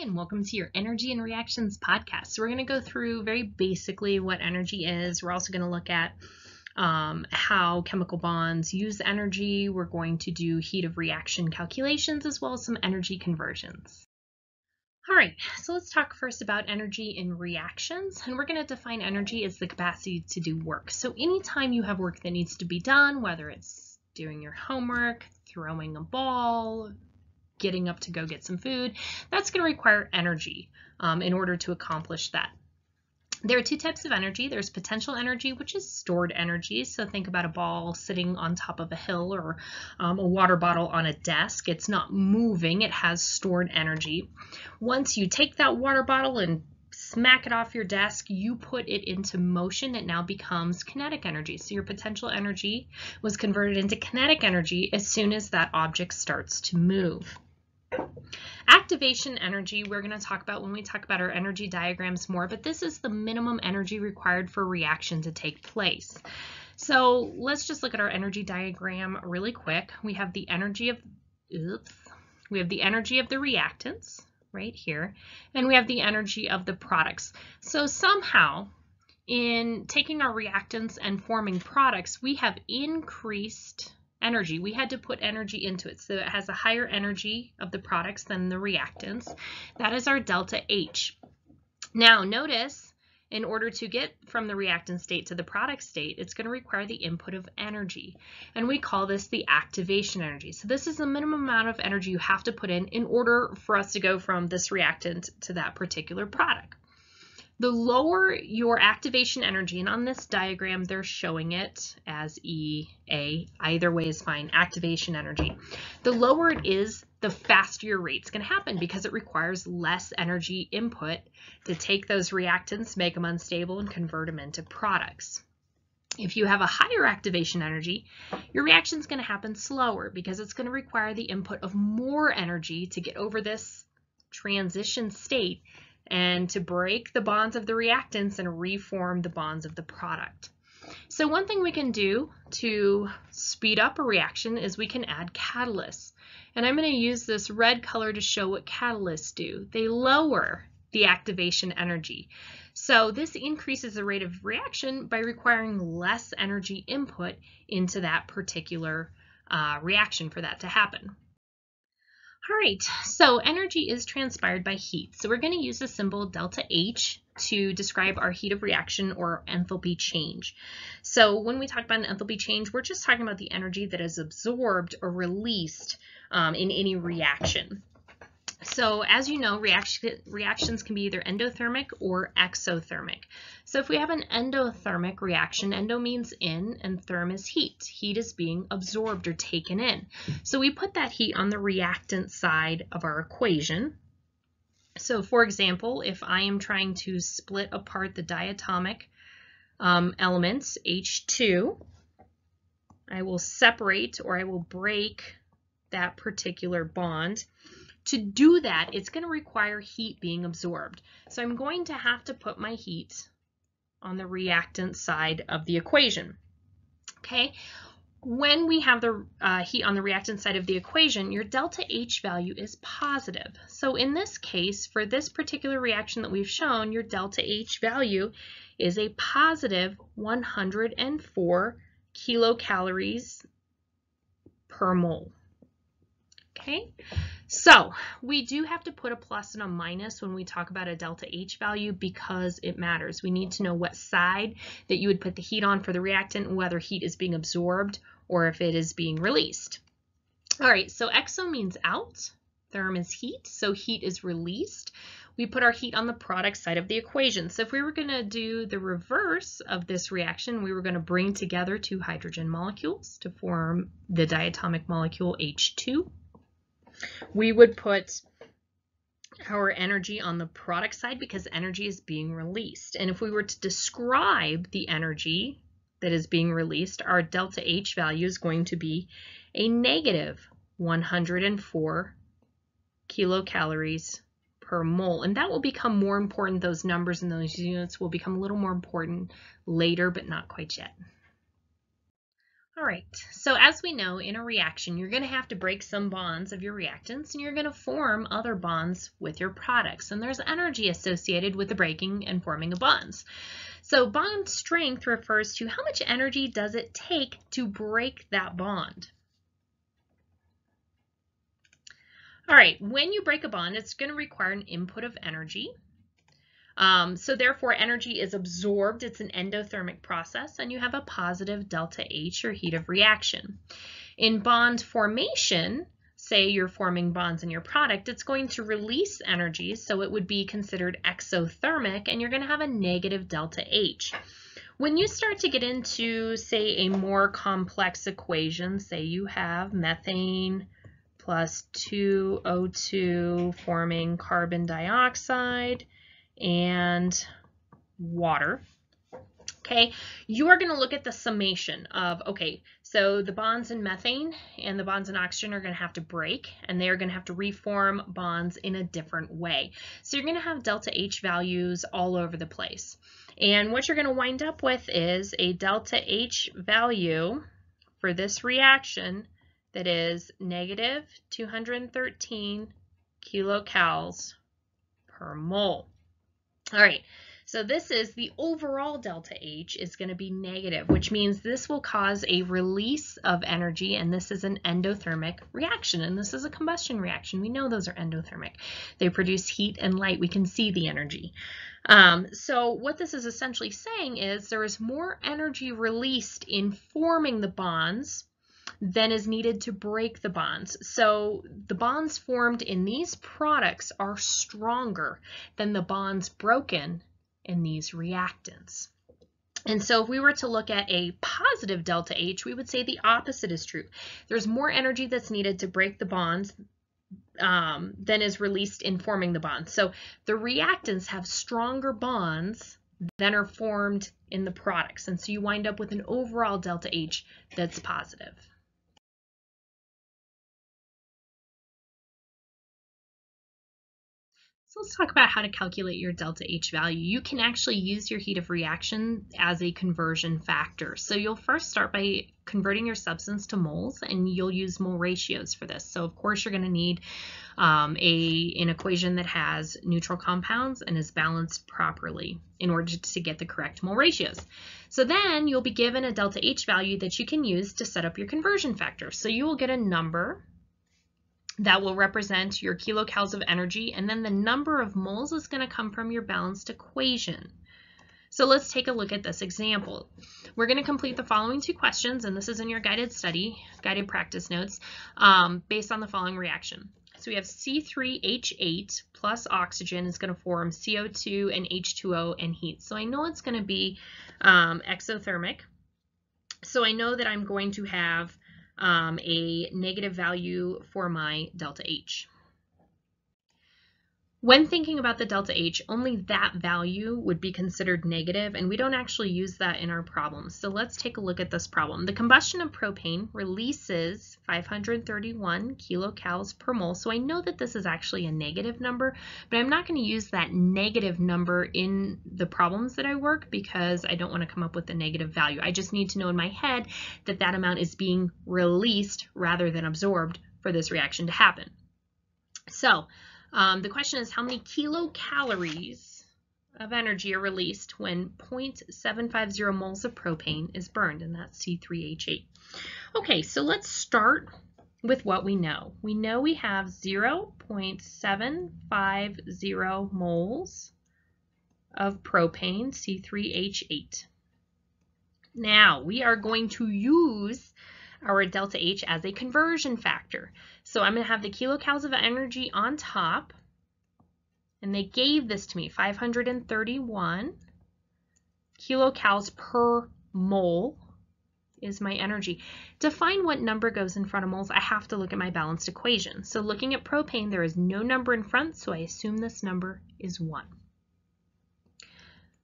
and welcome to your Energy and Reactions podcast. So we're going to go through very basically what energy is. We're also going to look at how chemical bonds use energy. We're going to do heat of reaction calculations as well as some energy conversions. All right, so let's talk first about energy in reactions, and we're going to define energy as the capacity to do work. So anytime you have work that needs to be done, whether it's doing your homework, throwing a ball, getting up to go get some food, that's going to require energy in order to accomplish that. There are two types of energy. There's potential energy, which is stored energy. So think about a ball sitting on top of a hill or a water bottle on a desk. It's not moving. It has stored energy. Once you take that water bottle and smack it off your desk, you put it into motion. It now becomes kinetic energy. So your potential energy was converted into kinetic energy as soon as that object starts to move. Activation energy we're going to talk about when we talk about our energy diagrams more, but this is the minimum energy required for a reaction to take place. So let's just look at our energy diagram really quick. We have the energy of the reactants right here, and we have the energy of the products. So somehow in taking our reactants and forming products, we have increased energy. We had to put energy into it. So it has a higher energy of the products than the reactants. That is our delta H. Now notice, in order to get from the reactant state to the product state, it's going to require the input of energy. And we call this the activation energy. So this is the minimum amount of energy you have to put in order for us to go from this reactant to that particular product. The lower your activation energy, and on this diagram they're showing it as EA, either way is fine, activation energy. The lower it is, the faster your rate's going to happen because it requires less energy input to take those reactants, make them unstable, and convert them into products. If you have a higher activation energy, your reaction's going to happen slower because it's going to require the input of more energy to get over this transition state and to break the bonds of the reactants and reform the bonds of the product. So one thing we can do to speed up a reaction is we can add catalysts. And I'm going to use this red color to show what catalysts do. They lower the activation energy. So this increases the rate of reaction by requiring less energy input into that particular reaction for that to happen. All right, so energy is transpired by heat. So we're going to use the symbol delta H to describe our heat of reaction or enthalpy change. So when we talk about an enthalpy change, we're just talking about the energy that is absorbed or released in any reaction. So as you know, reactions can be either endothermic or exothermic. So if we have an endothermic reaction, endo means in and therm is heat. Heat is being absorbed or taken in. So we put that heat on the reactant side of our equation. So for example, if I am trying to split apart the diatomic elements, H2, I will separate or I will break that particular bond. To do that, it's going to require heat being absorbed. So I'm going to have to put my heat on the reactant side of the equation. Okay, when we have the heat on the reactant side of the equation, your delta H value is positive. So in this case, for this particular reaction that we've shown, your delta H value is a positive 104 kilocalories per mole. Okay, so we do have to put a plus and a minus when we talk about a delta H value because it matters. We need to know what side that you would put the heat on for the reactant, whether heat is being absorbed or if it is being released. All right, so exo means out, therm is heat, so heat is released. We put our heat on the product side of the equation. So if we were going to do the reverse of this reaction, we were going to bring together two hydrogen molecules to form the diatomic molecule H2. We would put our energy on the product side because energy is being released. And if we were to describe the energy that is being released, our delta H value is going to be a negative 104 kilocalories per mole. And that will become more important. Those numbers and those units will become a little more important later, but not quite yet. All right, so as we know, in a reaction, you're going to have to break some bonds of your reactants, and you're going to form other bonds with your products. And there's energy associated with the breaking and forming of bonds. So bond strength refers to how much energy does it take to break that bond. All right, when you break a bond, it's going to require an input of energy. So therefore, energy is absorbed. It's an endothermic process, and you have a positive delta H, or heat of reaction. In bond formation, say you're forming bonds in your product, it's going to release energy, so it would be considered exothermic, and you're going to have a negative delta H. When you start to get into, say, a more complex equation, say you have methane plus 2O2 forming carbon dioxide and water, okay, you are going to look at the summation of, okay, so the bonds in methane and the bonds in oxygen are going to have to break, and they are going to have to reform bonds in a different way. So you're going to have delta H values all over the place. And what you're going to wind up with is a delta H value for this reaction that is negative 213 kilocalories per mole. All right, so this is the overall delta H is going to be negative, which means this will cause a release of energy, and this is an endothermic reaction, and this is a combustion reaction. We know those are endothermic. They produce heat and light. We can see the energy. So what this is essentially saying is there is more energy released in forming the bonds than is needed to break the bonds. So the bonds formed in these products are stronger than the bonds broken in these reactants. And so if we were to look at a positive delta H, we would say the opposite is true. There's more energy that's needed to break the bonds than is released in forming the bonds. So the reactants have stronger bonds than are formed in the products. And so you wind up with an overall delta H that's positive. So let's talk about how to calculate your delta H value. You can actually use your heat of reaction as a conversion factor. So you'll first start by converting your substance to moles, and you'll use mole ratios for this. So of course you're going to need an equation that has neutral compounds and is balanced properly in order to get the correct mole ratios. So then you'll be given a delta H value that you can use to set up your conversion factor. So you will get a number that will represent your kilocalories of energy, and then the number of moles is going to come from your balanced equation. So let's take a look at this example. We're going to complete the following two questions, and this is in your guided practice notes, based on the following reaction. So we have C3H8 plus oxygen is going to form CO2 and H2O and heat. So I know it's going to be exothermic. So I know that I'm going to have a negative value for my delta H. When thinking about the delta H, only that value would be considered negative, and we don't actually use that in our problem. So let's take a look at this problem. The combustion of propane releases 531 kilocalories per mole. So I know that this is actually a negative number, but I'm not going to use that negative number in the problems that I work because I don't want to come up with a negative value. I just need to know in my head that that amount is being released rather than absorbed for this reaction to happen. So the question is, how many kilocalories of energy are released when 0.750 moles of propane is burned, and that's C3H8. Okay, so let's start with what we know. We know we have 0.750 moles of propane, C3H8. Now, we are going to use our delta H as a conversion factor. So I'm going to have the kilocalories of energy on top, and they gave this to me, 531 kilocalories per mole is my energy. To find what number goes in front of moles, I have to look at my balanced equation. So looking at propane, there is no number in front, so I assume this number is 1.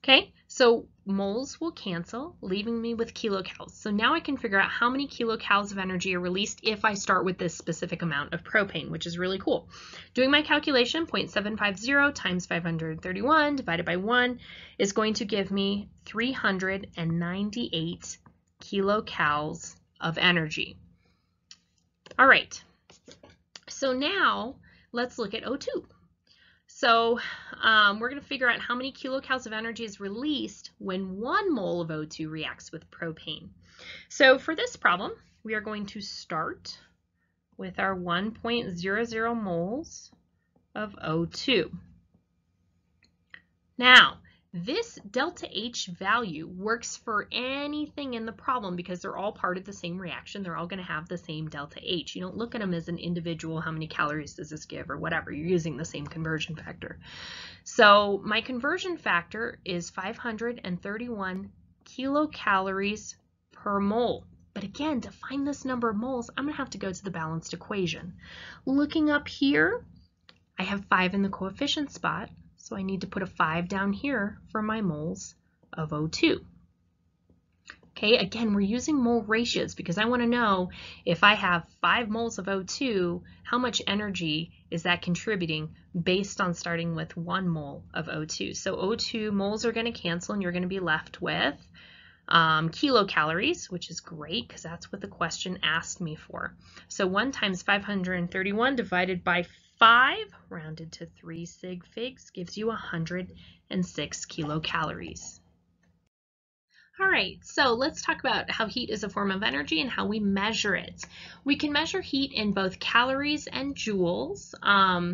Okay, so moles will cancel, leaving me with kilocalories. So now I can figure out how many kilocalories of energy are released if I start with this specific amount of propane, which is really cool. Doing my calculation, 0.750 times 531 divided by 1 is going to give me 398 kilocalories of energy. All right, so now let's look at O2. So we're going to figure out how many kilocalories of energy is released when 1 mole of O2 reacts with propane. So for this problem, we are going to start with our 1.00 moles of O2. Now, this delta H value works for anything in the problem because they're all part of the same reaction. They're all going to have the same delta H. You don't look at them as an individual, how many calories does this give or whatever. You're using the same conversion factor. So my conversion factor is 531 kilocalories per mole. But again, to find this number of moles, I'm going to have to go to the balanced equation. Looking up here, I have 5 in the coefficient spot. So I need to put a 5 down here for my moles of O2. Okay, again, we're using mole ratios because I want to know if I have 5 moles of O2, how much energy is that contributing based on starting with 1 mole of O2. So O2 moles are going to cancel and you're going to be left with kilocalories, which is great because that's what the question asked me for. So 1 times 531 divided by 5, rounded to 3 sig figs, gives you 106 kilocalories. All right, so let's talk about how heat is a form of energy and how we measure it. We can measure heat in both calories and joules. I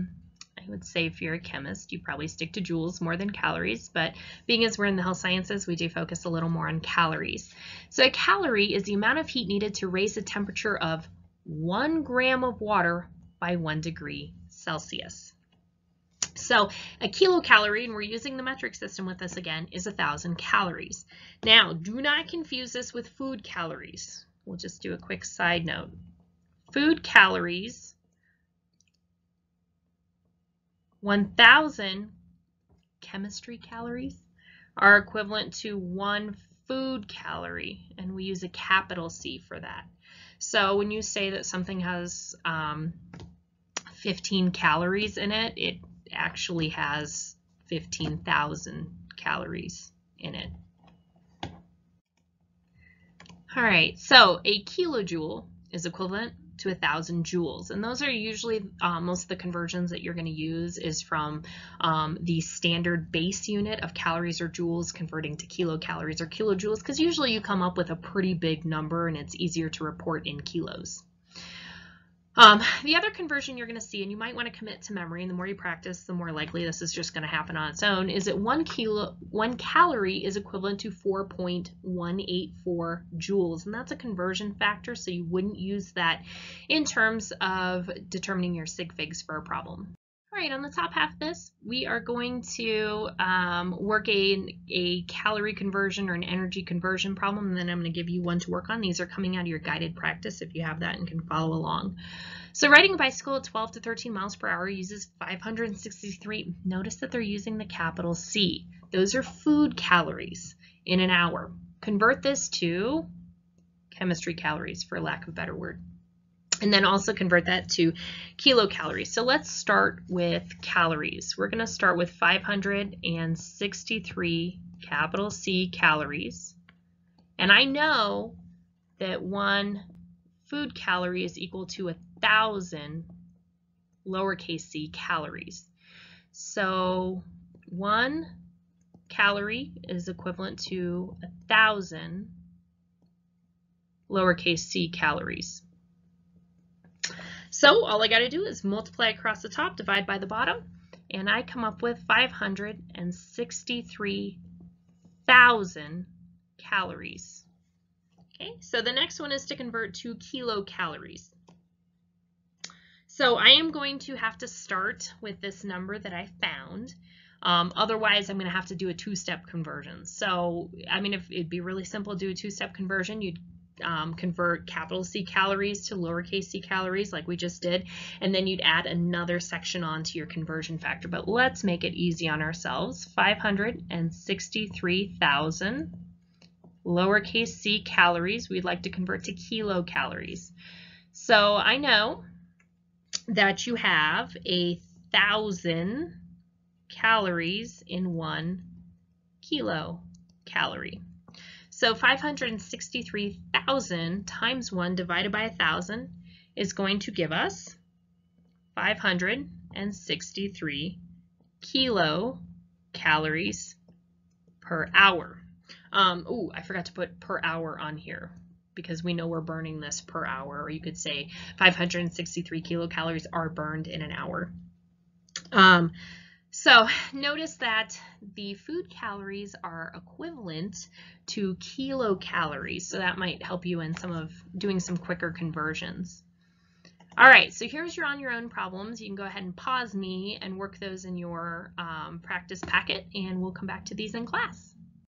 would say if you're a chemist, you probably stick to joules more than calories, but being as we're in the health sciences, we do focus a little more on calories. So a calorie is the amount of heat needed to raise the temperature of 1 gram of water by 1 degree Celsius. So a kilocalorie, and we're using the metric system with this again, is 1,000 calories. Now, do not confuse this with food calories. We'll just do a quick side note. Food calories, 1,000 chemistry calories are equivalent to 1 food calorie, and we use a capital C for that. So when you say that something has 15 calories in it, it actually has 15,000 calories in it. All right, so a kilojoule is equivalent to 1,000 joules, and those are usually most of the conversions that you're going to use is from the standard base unit of calories or joules converting to kilocalories or kilojoules, because usually you come up with a pretty big number and it's easier to report in kilos. The other conversion you're going to see, and you might want to commit to memory, and the more you practice, the more likely this is just going to happen on its own, is that 1 calorie is equivalent to 4.184 joules, and that's a conversion factor, so you wouldn't use that in terms of determining your sig figs for a problem. All right, on the top half of this, we are going to work a calorie conversion or an energy conversion problem, and then I'm going to give you one to work on. These are coming out of your guided practice if you have that and can follow along. So riding a bicycle at 12 to 13 miles per hour uses 563. Notice that they're using the capital C. Those are food calories in an hour. Convert this to chemistry calories, for lack of a better word. And then also convert that to kilocalories. So let's start with calories. We're going to start with 563 capital C calories. And I know that 1 food calorie is equal to 1,000 lowercase c calories. So 1 calorie is equivalent to 1,000 lowercase c calories. So all I got to do is multiply across the top, divide by the bottom, and I come up with 563,000 calories. Okay, so the next one is to convert to kilocalories. So I am going to have to start with this number that I found. Otherwise, I'm going to have to do a 2-step conversion. So, I mean, if it'd be really simple to do a 2-step conversion, you'd convert capital C calories to lowercase c calories like we just did, and then you'd add another section onto your conversion factor. But let's make it easy on ourselves. 563,000 lowercase c calories we'd like to convert to kilocalories. So I know that you have 1,000 calories in 1 kilocalorie. So So 563,000 times 1 divided by 1,000 is going to give us 563 kilocalories per hour. Oh, I forgot to put per hour on here because we know we're burning this per hour, or you could say 563 kilocalories are burned in an hour. So notice that the food calories are equivalent to kilocalories, so that might help you in doing some quicker conversions. All right, so here's your on your own problems. You can go ahead and pause me and work those in your practice packet, and we'll come back to these in class.